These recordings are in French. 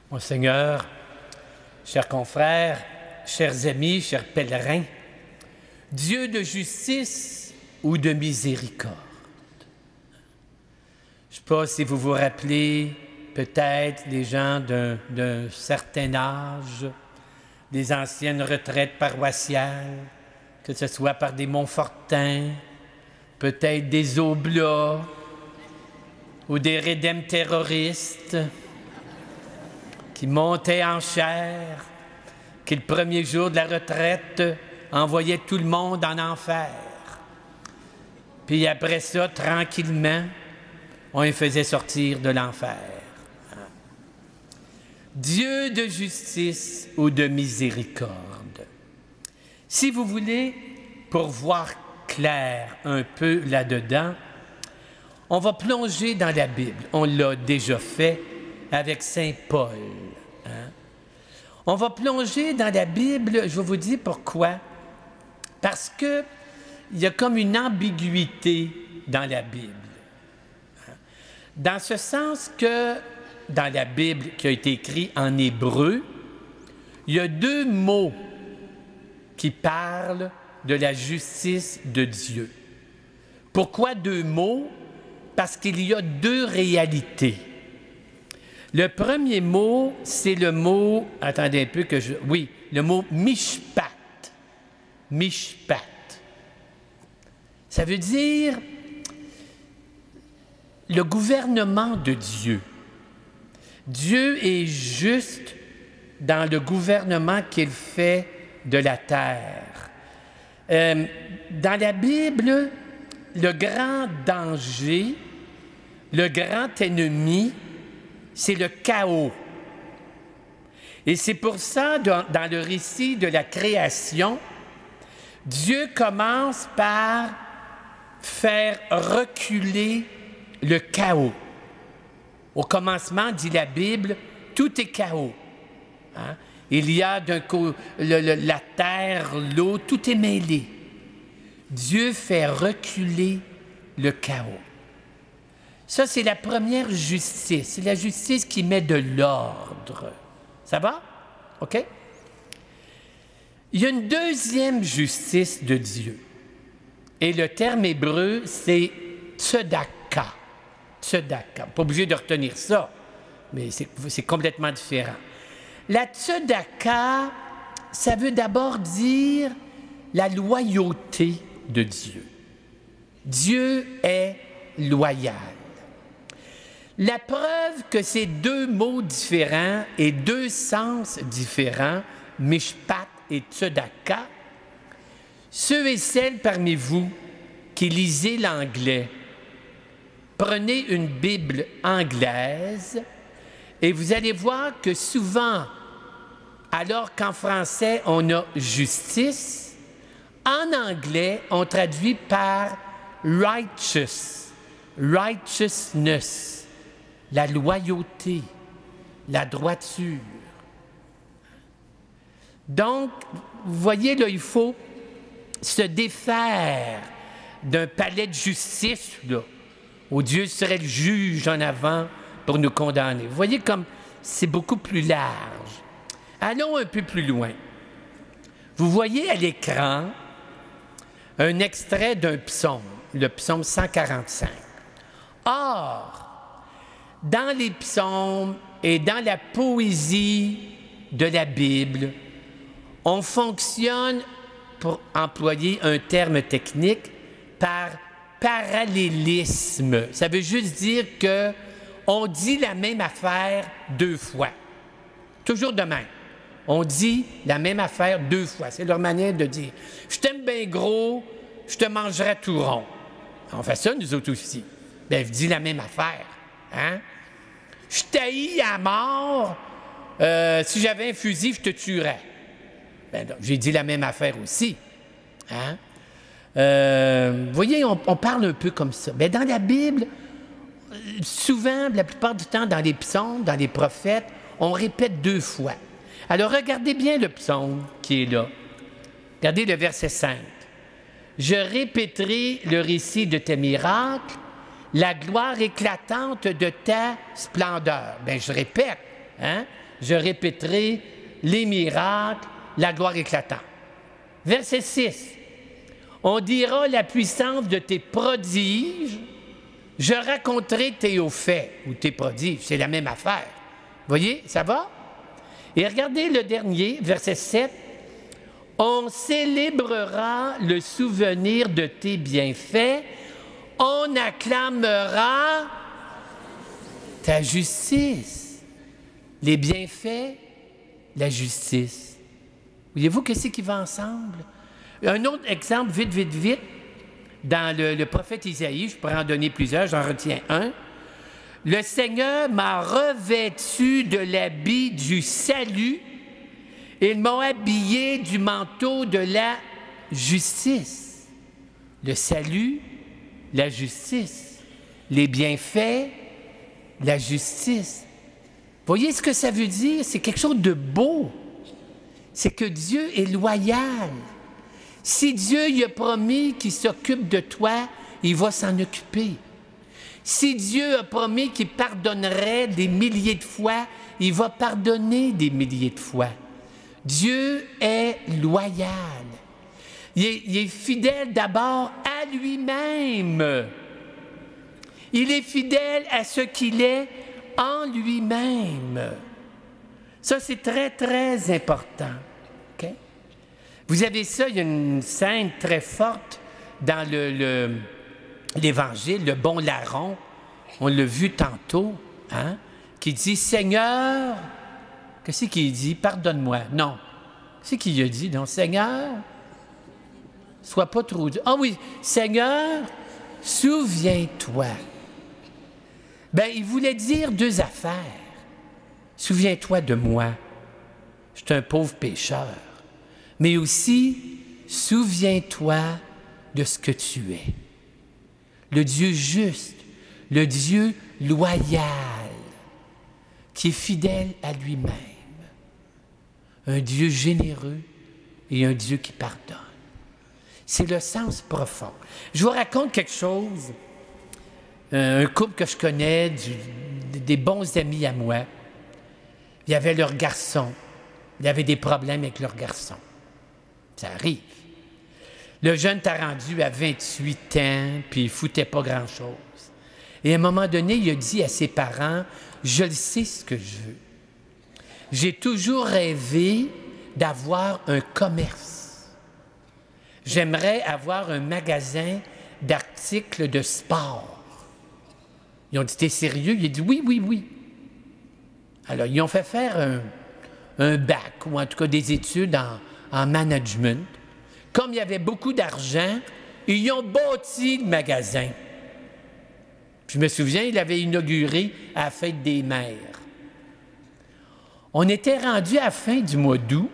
Monseigneur, chers confrères, chers amis, chers pèlerins, Dieu de justice ou de miséricorde? Je ne sais pas si vous vous rappelez, peut-être les gens d'un certain âge, des anciennes retraites paroissiales, que ce soit par des Montfortins, peut-être des Oblats ou des rédemptéroristes qui montaient en chair, qui le premier jour de la retraite envoyaient tout le monde en enfer. Puis après ça, tranquillement, on les faisait sortir de l'enfer. Dieu de justice ou de miséricorde. Si vous voulez, pour voir clair un peu là-dedans, on va plonger dans la Bible. On l'a déjà fait avec Saint Paul. On va plonger dans la Bible, je vais vous dire pourquoi. Parce qu'il y a comme une ambiguïté dans la Bible. Dans ce sens que dans la Bible qui a été écrite en hébreu, il y a deux mots qui parlent de la justice de Dieu. Pourquoi deux mots? Parce qu'il y a deux réalités. Le premier mot, c'est le mot, attendez un peu que je... Oui, le mot mishpat. Mishpat. Ça veut dire le gouvernement de Dieu. Dieu est juste dans le gouvernement qu'il fait de la terre. Dans la Bible, le grand danger, le grand ennemi, c'est le chaos. Et c'est pour ça, dans le récit de la création, Dieu commence par faire reculer le chaos. Au commencement, dit la Bible, tout est chaos. Hein? Il y a d'un coup la terre, l'eau, tout est mêlé. Dieu fait reculer le chaos. Ça, c'est la première justice. C'est la justice qui met de l'ordre. Ça va? OK? Il y a une deuxième justice de Dieu. Et le terme hébreu, c'est tzedaka. Tzedaka. Pas obligé de retenir ça, mais c'est complètement différent. La tzedaka, ça veut d'abord dire la loyauté de Dieu. Dieu est loyal. La preuve que ces deux mots différents et deux sens différents, mishpat et tzedaka, ceux et celles parmi vous qui lisez l'anglais, prenez une Bible anglaise et vous allez voir que souvent, alors qu'en français on a justice, en anglais on traduit par righteous, righteousness. La loyauté, la droiture. Donc, vous voyez, là, il faut se défaire d'un palais de justice, là, où Dieu serait le juge en avant pour nous condamner. Vous voyez comme c'est beaucoup plus large. Allons un peu plus loin. Vous voyez à l'écran un extrait d'un psaume, le psaume 145. Or, dans les psaumes et dans la poésie de la Bible, on fonctionne, pour employer un terme technique, par parallélisme. Ça veut juste dire qu'on dit la même affaire deux fois. Toujours de même. On dit la même affaire deux fois. C'est leur manière de dire. Je t'aime bien gros, je te mangerai tout rond. On fait ça, nous autres aussi. Bien, je dis la même affaire. Hein? Je t'haïs à mort, si j'avais un fusil, je te tuerais. Ben, j'ai dit la même affaire aussi. Hein? Vous voyez, on parle un peu comme ça. Mais dans la Bible, souvent, la plupart du temps, dans les psaumes, dans les prophètes, on répète deux fois. Alors, regardez bien le psaume qui est là. Regardez le verset 5. « Je répéterai le récit de tes miracles, la gloire éclatante de ta splendeur. » Bien, je répète, hein? je répéterai les miracles, la gloire éclatante. Verset 6. On dira la puissance de tes prodiges, je raconterai tes hauts faits, ou tes prodiges, c'est la même affaire. Voyez, ça va? Et regardez le dernier, verset 7. On célébrera le souvenir de tes bienfaits, on acclamera ta justice. Les bienfaits, la justice. Voyez-vous que c'est qui va ensemble? Un autre exemple, vite, vite, vite, dans le prophète Isaïe, je pourrais en donner plusieurs, j'en retiens un. Le Seigneur m'a revêtu de l'habit du salut, ils m'ont habillé du manteau de la justice. Le salut, la justice. Les bienfaits, la justice. Voyez ce que ça veut dire? C'est quelque chose de beau. C'est que Dieu est loyal. Si Dieu lui a promis qu'il s'occupe de toi, il va s'en occuper. Si Dieu a promis qu'il pardonnerait des milliers de fois, il va pardonner des milliers de fois. Dieu est loyal. Il est fidèle d'abord à lui-même. Il est fidèle à ce qu'il est en lui-même. Ça, c'est très, très important. Okay? Vous avez ça, il y a une scène très forte dans l'Évangile, le bon larron, on l'a vu tantôt, hein, qui dit « Seigneur », qu'est-ce qu'il dit? « Pardonne-moi ». Non. C'est qu'il a dit? « Non, Seigneur, sois pas trop dur. » Ah oui, « Seigneur, souviens-toi. » Bien, il voulait dire deux affaires. « Souviens-toi de moi, je suis un pauvre pécheur. » Mais aussi, « Souviens-toi de ce que tu es. » Le Dieu juste, le Dieu loyal, qui est fidèle à lui-même, un Dieu généreux et un Dieu qui pardonne. C'est le sens profond. Je vous raconte quelque chose, un couple que je connais, des bons amis à moi. Il y avait leur garçon, il y avait des problèmes avec leur garçon. Ça arrive. Le jeune t'a rendu à 28 ans, puis il ne foutait pas grand-chose. Et à un moment donné, il a dit à ses parents, « Je le sais ce que je veux. J'ai toujours rêvé d'avoir un commerce. J'aimerais avoir un magasin d'articles de sport. » Ils ont dit, « T'es sérieux? » Il a dit, « Oui, oui, oui. » Alors, ils ont fait faire un bac, ou en tout cas des études en management. Comme il y avait beaucoup d'argent, ils ont bâti le magasin. Je me souviens, il l'avait inauguré à la fête des mères. On était rendu à la fin du mois d'août.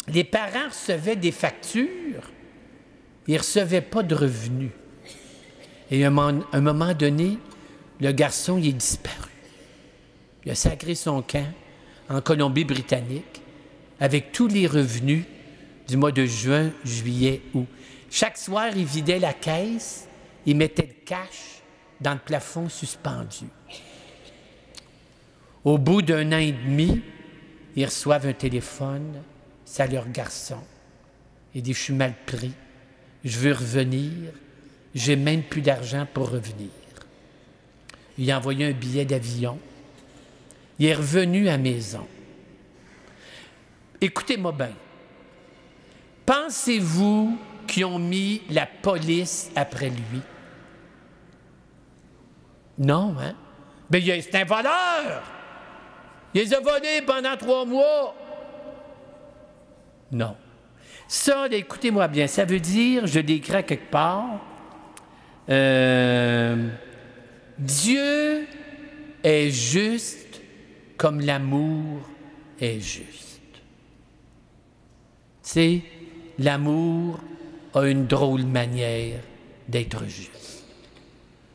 Les parents recevaient des factures. Ils ne recevaient pas de revenus. Et à un moment donné, le garçon il est disparu. Il a sacré son camp en Colombie-Britannique avec tous les revenus du mois de juin, juillet, août. Chaque soir, il vidait la caisse, il mettait le cash dans le plafond suspendu. Au bout d'un an et demi, ils reçoivent un téléphone, c'est à leur garçon. Il dit, « Je suis mal pris, je veux revenir, j'ai même plus d'argent pour revenir. » Il a envoyé un billet d'avion. Il est revenu à la maison. Écoutez-moi bien. Pensez-vous qu'ils ont mis la police après lui? Non, hein? Bien, c'est un voleur! Il les a volés pendant 3 mois! Non. Ça, écoutez-moi bien, ça veut dire, je l'écris quelque part, Dieu est juste comme l'amour est juste. C'est l'amour a une drôle manière d'être juste.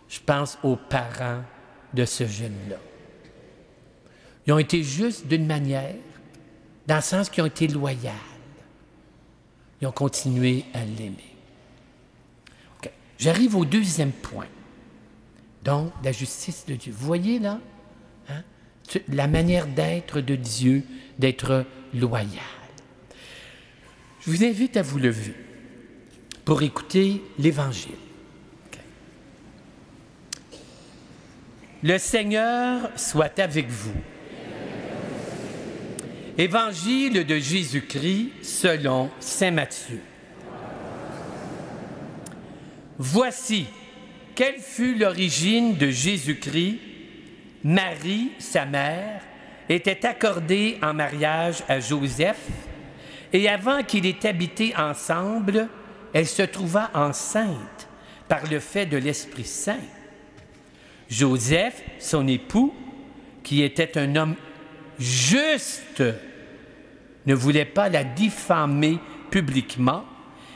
Je pense aux parents de ce jeune-là. Ils ont été justes d'une manière, dans le sens qu'ils ont été loyaux. Ils ont continué à l'aimer. Okay. J'arrive au deuxième point. Donc, la justice de Dieu. Vous voyez là? Hein? la manière d'être de Dieu, d'être loyal. Je vous invite à vous lever pour écouter l'Évangile. Okay. Le Seigneur soit avec vous. Évangile de Jésus-Christ selon saint Matthieu. Voici quelle fut l'origine de Jésus-Christ. Marie, sa mère, était accordée en mariage à Joseph, et avant qu'ils aient habité ensemble, elle se trouva enceinte par le fait de l'Esprit Saint. Joseph, son époux, qui était un homme juste, ne voulait pas la diffamer publiquement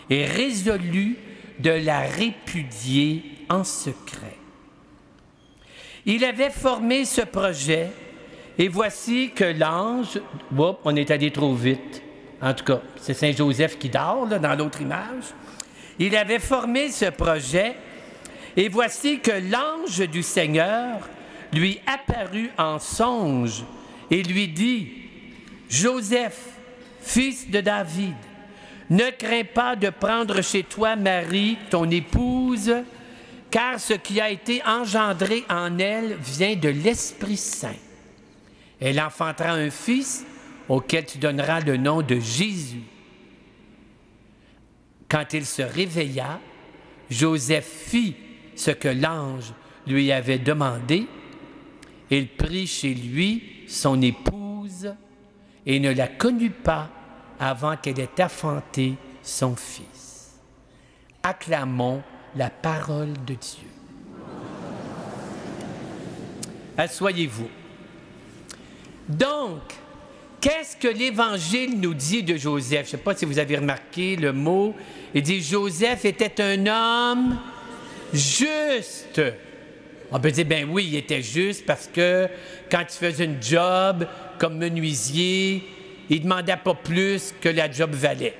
et résolut de la répudier en secret. Il avait formé ce projet, et voici que l'ange... Oups, on est allé trop vite. En tout cas, c'est Saint Joseph qui dort, là, dans l'autre image. Il avait formé ce projet, et voici que l'ange du Seigneur lui apparut en songe et lui dit, « Joseph, fils de David, ne crains pas de prendre chez toi Marie, ton épouse, car ce qui a été engendré en elle vient de l'Esprit Saint. Elle enfantera un fils auquel tu donneras le nom de Jésus. » Quand il se réveilla, Joseph fit ce que l'ange lui avait demandé. Il prit chez lui son épouse et ne la connut pas avant qu'elle ait enfanté son fils. Acclamons la parole de Dieu. Asseyez-vous. Donc, qu'est-ce que l'Évangile nous dit de Joseph? Je ne sais pas si vous avez remarqué le mot. Il dit Joseph était un homme juste. On peut dire, ben oui, il était juste parce que quand il faisait une job comme menuisier, il ne demandait pas plus que la job valait.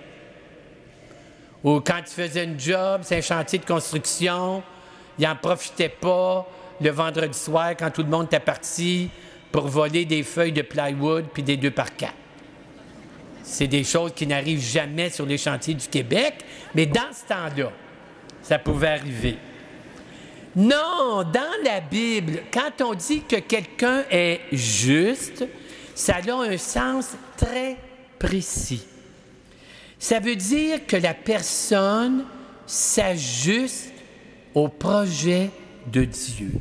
Ou quand il faisait une job, c'est un chantier de construction, il n'en profitait pas le vendredi soir quand tout le monde était parti pour voler des feuilles de plywood puis des 2x4. C'est des choses qui n'arrivent jamais sur les chantiers du Québec, mais dans ce temps-là, ça pouvait arriver. Non, dans la Bible, quand on dit que quelqu'un est juste, ça a un sens très précis. Ça veut dire que la personne s'ajuste au projet de Dieu.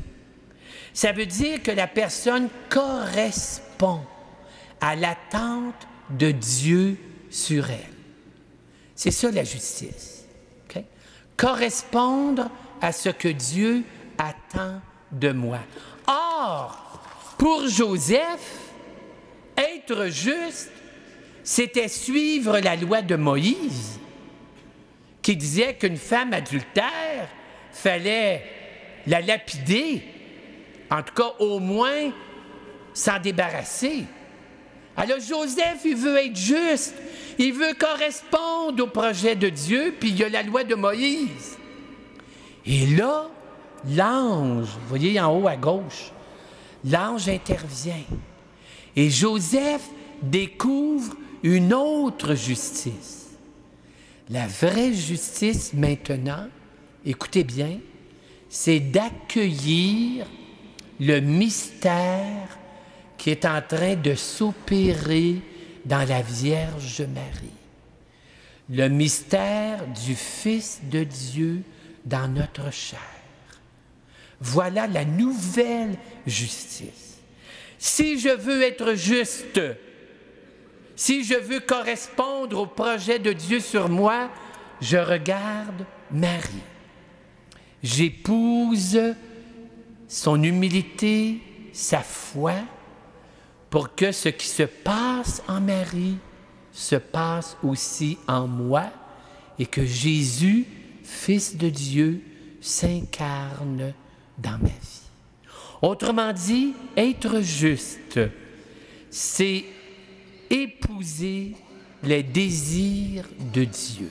Ça veut dire que la personne correspond à l'attente de Dieu sur elle. C'est ça la justice. Okay? Correspondre à ce que Dieu attend de moi. Or, pour Joseph, être juste, c'était suivre la loi de Moïse, qui disait qu'une femme adultère, fallait la lapider, en tout cas au moins s'en débarrasser. Alors Joseph, il veut être juste, il veut correspondre au projet de Dieu, puis il y a la loi de Moïse. Et là, l'ange, vous voyez en haut à gauche, l'ange intervient. Et Joseph découvre une autre justice. La vraie justice maintenant, écoutez bien, c'est d'accueillir le mystère qui est en train de s'opérer dans la Vierge Marie. Le mystère du Fils de Dieu dans notre chair. Voilà la nouvelle justice. Si je veux être juste, si je veux correspondre au projet de Dieu sur moi, je regarde Marie. J'épouse son humilité, sa foi, pour que ce qui se passe en Marie se passe aussi en moi et que Jésus, Fils de Dieu, s'incarne dans ma vie. Autrement dit, être juste, c'est épouser les désirs de Dieu.